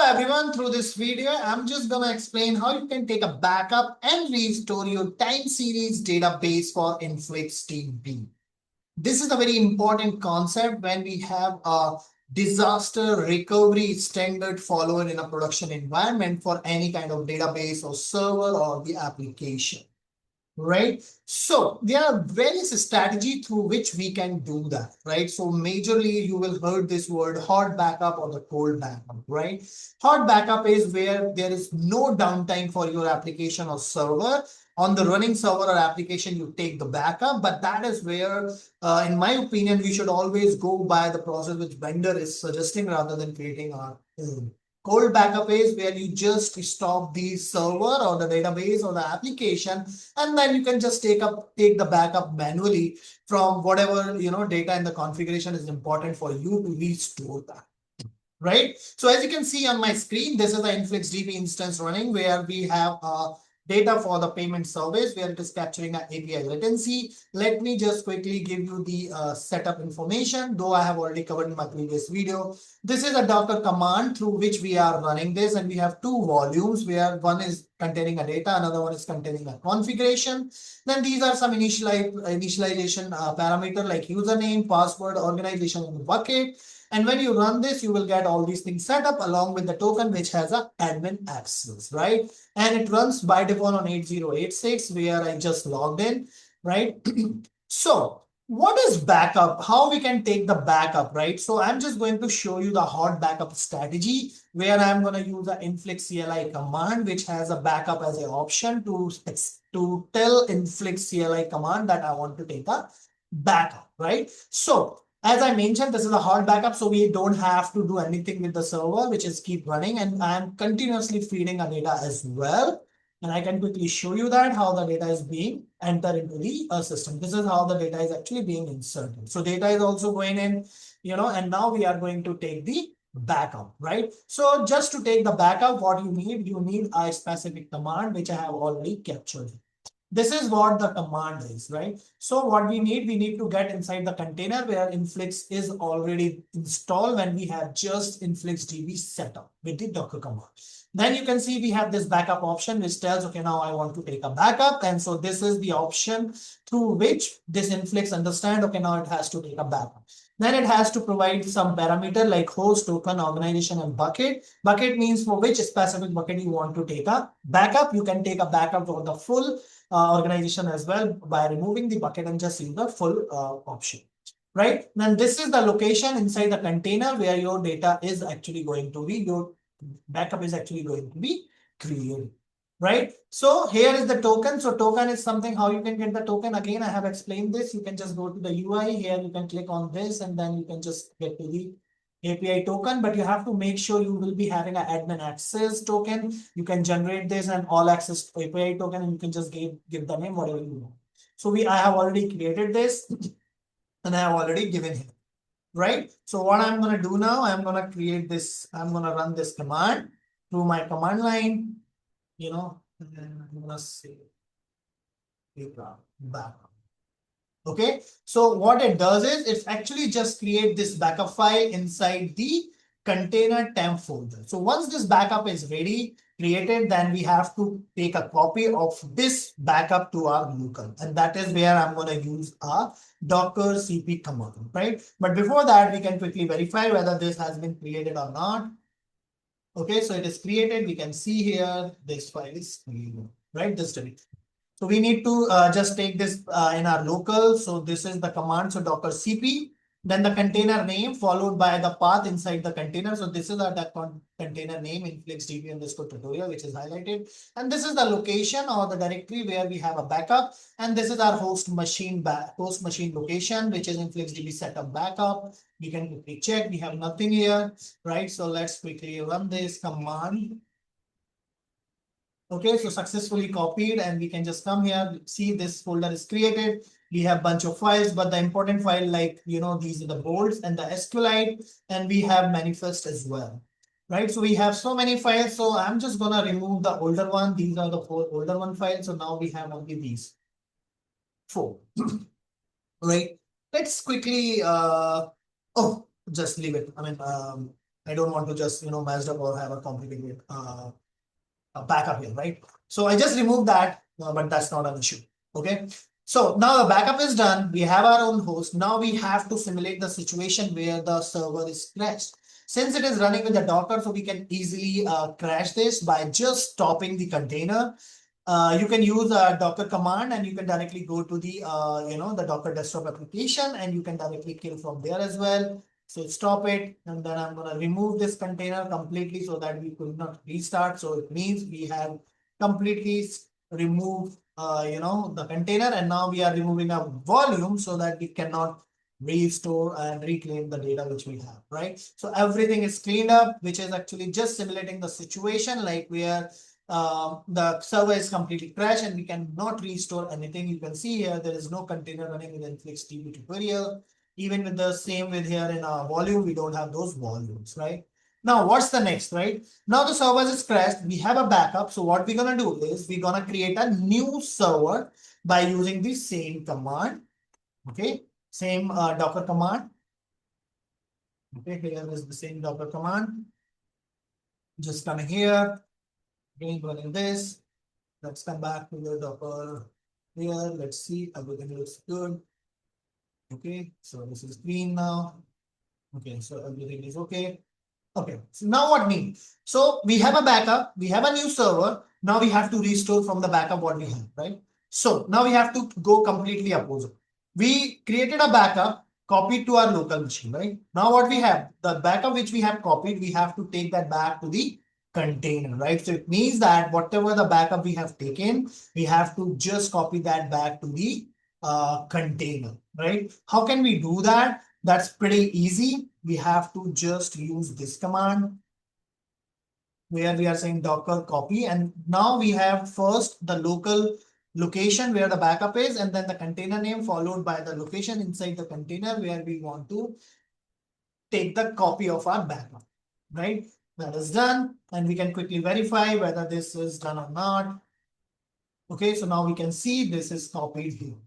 Hello everyone, through this video, I'm just gonna explain how you can take a backup and restore your time series database for InfluxDB. This is a very important concept when we have a disaster recovery standard followed in a production environment for any kind of database or server or the application. Right? So there are various strategy through which we can do that, right? So majorly you will heard this word hot backup or the cold backup, right? Hot backup is where there is no downtime for your application or server. On the running server or application, you take the backup, but that is where, in my opinion, we should always go by the process which vendor is suggesting rather than creating our own. Cold backup is where you just stop the server or the database or the application, and then you can just take the backup manually from whatever data in the configuration is important for you to restore that. Right. So as you can see on my screen, this is the InfluxDB instance running where we have data for the payment service where it is capturing an API latency. Let me just quickly give you the setup information, though I have already covered in my previous video. This is a Docker command through which we are running this, and we have two volumes where one is containing a data, another one is containing a configuration. Then these are some initialization parameter like username, password, organization, and bucket. And when you run this, you will get all these things set up along with the token, which has a admin access, right? And it runs by default on 8086, where I just logged in, right? So what is backup? How we can take the backup, right? So I'm just going to show you the hot backup strategy where I'm going to use the influx CLI command, which has a backup as an option to tell influx CLI command that I want to take a backup, right? So as I mentioned, this is a hot backup, so we don't have to do anything with the server, which is keep running, and I'm continuously feeding a data as well. And I can quickly show you that how the data is being entered into the system. This is how the data is actually being inserted. So data is also going in, and now we are going to take the backup, right? So just to take the backup, what you need a specific command, which I have already captured. This is what the command is, right? So what we need to get inside the container where Influx is already installed when we have just InfluxDB set up with the Docker command. Then you can see we have this backup option which tells, okay, now I want to take a backup. And so this is the option through which this Influx understand, okay, now it has to take a backup. Then it has to provide some parameter like host, token, organization, and bucket. Bucket means for which specific bucket you want to take a backup. You can take a backup for the full organization as well by removing the bucket and just use the full option, right? Then this is the location inside the container where your data is actually going to be, your backup is actually going to be created, right? So here is the token. So token is something, how you can get the token. Again, I have explained this. You can just go to the UI here. You can click on this and then you can just get to the API token, but you have to make sure you will be having an admin access token. You can generate this and all access API token, and you can just give the name whatever you want. So I have already created this and I have already given him, right? So what I'm going to do now, I'm going to create this. I'm going to run this command through my command line, and then I'm going to say backup. Okay, so what it does is it's actually just create this backup file inside the container temp folder. So once this backup is ready, created, then we have to take a copy of this backup to our local. And that is where I'm going to use a Docker CP command, right? But before that, we can quickly verify whether this has been created or not. Okay, so it is created. We can see here this file is created, right? This directory. So we need to just take this in our local. So this is the command. So Docker CP, then the container name followed by the path inside the container. So this is our container name InfluxDB underscore tutorial, which is highlighted. And this is the location or the directory where we have a backup. And this is our host machine location, which is InfluxDB setup backup. We can quickly check. We have nothing here, right? So let's quickly run this command. Okay, so successfully copied, and we can just come here, see this folder is created. We have bunch of files, but the important file, like, these are the bolts and the SQLite, and we have manifest as well, right? So we have so many files. So I'm just going to remove the older one. These are the 4 older one files. So now we have only these 4, right? Let's quickly, just leave it. I mean, I don't want to just, messed up or have a complicated a backup here, right? So I just removed that, but that's not an issue. Okay. So now the backup is done. We have our own host. Now we have to simulate the situation where the server is crashed. Since it is running with the Docker, so we can easily crash this by just stopping the container. You can use a Docker command and you can directly go to the, the Docker desktop application and you can directly kill from there as well. So stop it, and then I'm going to remove this container completely so that we could not restart. So it means we have completely removed, the container, and now we are removing our volume so that we cannot restore and reclaim the data which we have, right? So everything is cleaned up, which is actually just simulating the situation like where the server is completely crashed and we cannot restore anything. You can see here there is no container running in InfluxDB tutorial. Even with the same with here in our volume, we don't have those volumes, right? Now, what's the next, right? Now the server is crashed. We have a backup. So what we're going to do is we're going to create a new server by using the same command. Okay. Same Docker command. Okay. Here is the same Docker command. Just coming here. Again, running this. Let's come back to the Docker here. Let's see. Everything looks good. Okay. So this is green now. Okay. So everything is okay. Okay, so now what means? So we have a backup, we have a new server. Now we have to restore from the backup what we have, right? So now we have to go completely opposite. We created a backup, copied to our local machine, right? Now what we have, the backup which we have copied, we have to take that back to the container, right? So it means that whatever the backup we have taken, we have to just copy that back to the container, right? How can we do that? That's pretty easy. We have to just use this command where we are saying Docker copy. And now we have first the local location where the backup is, and then the container name followed by the location inside the container where we want to take the copy of our backup, right? That is done. And we can quickly verify whether this is done or not. Okay, so now we can see this is copied here.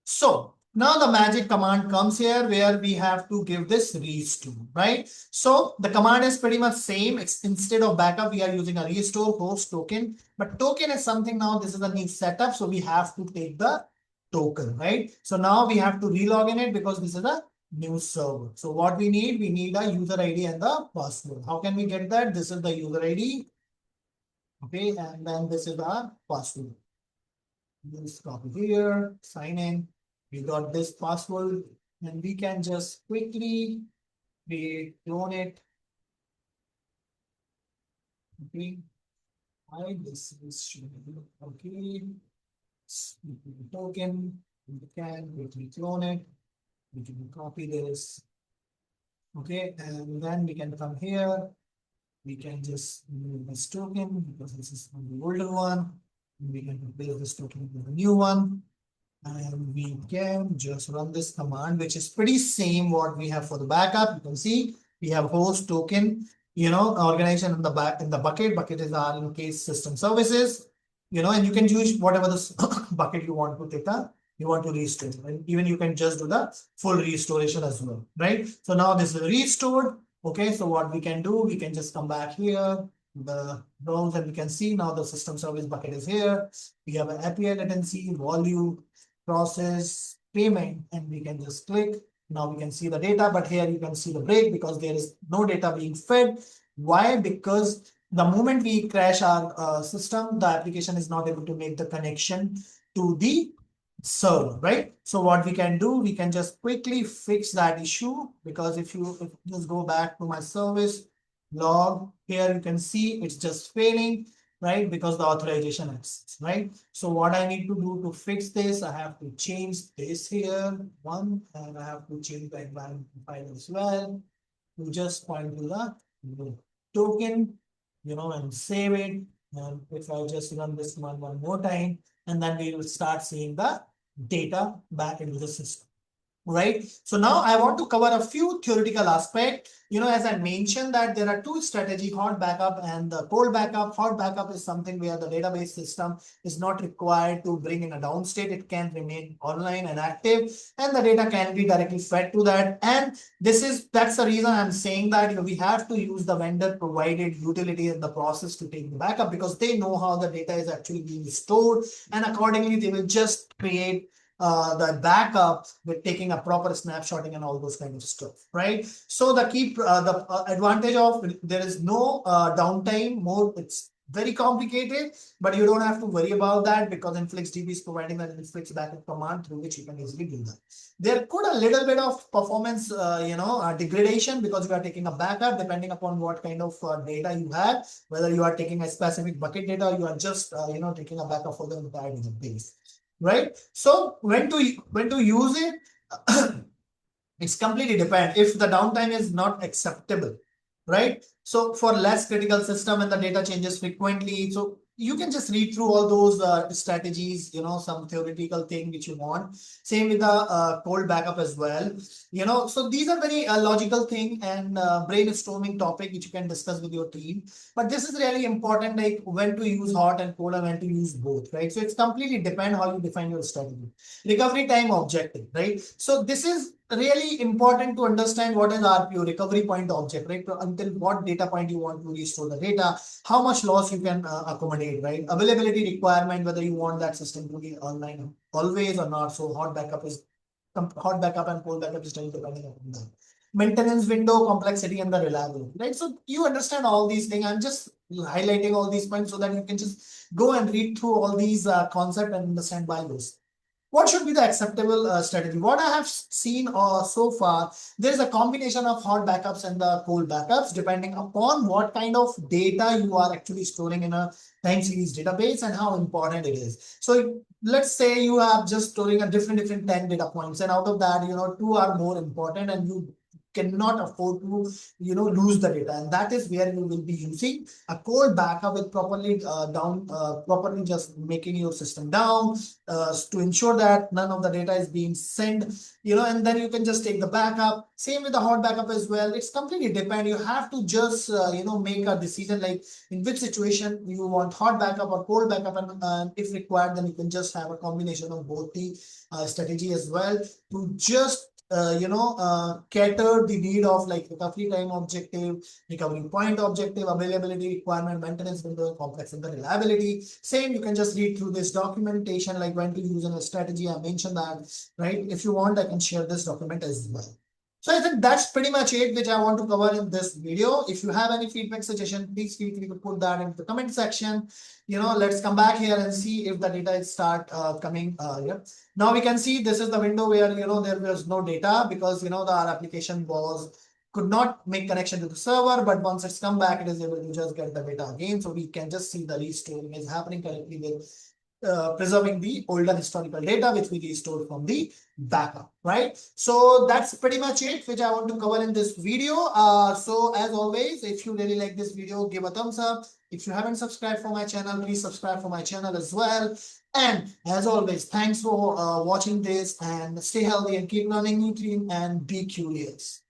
So now the magic command comes here where we have to give this restore, right? So the command is pretty much same. Instead of backup, we are using a restore host token, but token is something now, this is a new setup. So we have to take the token, right? So now we have to relog in it because this is a new server. So what we need a user ID and the password. How can we get that? This is the user ID. Okay, and then this is our password. Just copy here, sign in. We got this password, and we can just quickly clone it. Okay, this is okay. Token. We can quickly clone it. We can copy this. Okay, and then we can come here. We can just remove this token because this is the older one. We can replace this token with a new one. And we can just run this command, which is pretty same what we have for the backup. You can see we have host token, organization in the back in the bucket. Bucket is our in case system services, and you can use whatever this bucket you want to take you want to restore. And even you can just do the full restoration as well, right? So now this is restored. Okay, so what we can do, we can just come back here, the rows, and we can see now the system service bucket is here. We have an API latency, volume, process, payment, and we can just click. Now we can see the data, but here you can see the break because there is no data being fed. Why? Because the moment we crash our system, the application is not able to make the connection to the server, right? So what we can do, we can just quickly fix that issue because if you just go back to my service log, here you can see it's just failing, right? Because the authorization exists, right? So what I need to do to fix this, I have to change this here one, and I have to change the environment file as well to just point to the token, and save it. And if I just run this command one more time, and then we will start seeing the data back into the system. right? So now I want to cover a few theoretical aspects. As I mentioned that there are two strategy, hot backup and the cold backup. Hot backup is something where the database system is not required to bring in a down state. It can remain online and active, and the data can be directly fed to that. And that's the reason I'm saying that we have to use the vendor provided utility in the process to take the backup, because they know how the data is actually being stored, and accordingly they will just create the backup with taking a proper snapshotting and all those kind of stuff, right? So the advantage of there is no downtime. More, it's very complicated, but you don't have to worry about that because InfluxDB is providing an Influx backup command through which you can easily do that. There could a little bit of performance, degradation, because you are taking a backup depending upon what kind of data you have, whether you are taking a specific bucket data, or you are just taking a backup for the entire database, right? So when to use it, it's completely depend if the downtime is not acceptable, right? So for less critical system and the data changes frequently, so you can just read through all those strategies, some theoretical thing which you want. Same with the cold backup as well. So these are very logical thing and brainstorming topic which you can discuss with your team. But this is really important, like when to use hot and cold and when to use both, right? So it's completely depend how you define your strategy. Recovery time objective, right? So this is really important to understand what is RPO, recovery point object, right? Until what data point you want to restore the data, how much loss you can accommodate, right? Availability requirement, whether you want that system to be online always or not. So hot backup and cold backup is depending on that. Maintenance window, complexity, and the reliability, right? So you understand all these things. I'm just highlighting all these points so that you can just go and read through all these concepts and understand by those. What should be the acceptable strategy? What I have seen so far, there is a combination of hot backups and the cold backups, depending upon what kind of data you are actually storing in a time series database and how important it is. So let's say you are just storing a different 10 data points, and out of that, two are more important, and you cannot afford to lose the data, and that is where you will be using a cold backup with properly just making your system down to ensure that none of the data is being sent, and then you can just take the backup. Same with the hot backup as well. It's completely depend. You have to just make a decision like in which situation you want hot backup or cold backup, and if required, then you can just have a combination of both the strategy as well to just cater the need of like recovery time objective, recovery point objective, availability requirement, maintenance window, complex and the reliability. Same, you can just read through this documentation, like when to use in a strategy. I mentioned that, right? If you want, I can share this document as well. So I think that's pretty much it, which I want to cover in this video. If you have any feedback suggestion, please feel free to put that in the comment section. Let's come back here and see if the data is start coming here. Now we can see this is the window where, there was no data because, our application could not make connection to the server, but once it's come back, it is able to just get the data again. So we can just see the restoring is happening correctly with preserving the older historical data which we restored from the backup, right? So that's pretty much it which I want to cover in this video. So as always, if you really like this video, give a thumbs up. If you haven't subscribed for my channel, please subscribe for my channel as well. And as always, thanks for watching this, and stay healthy and keep learning new things and be curious.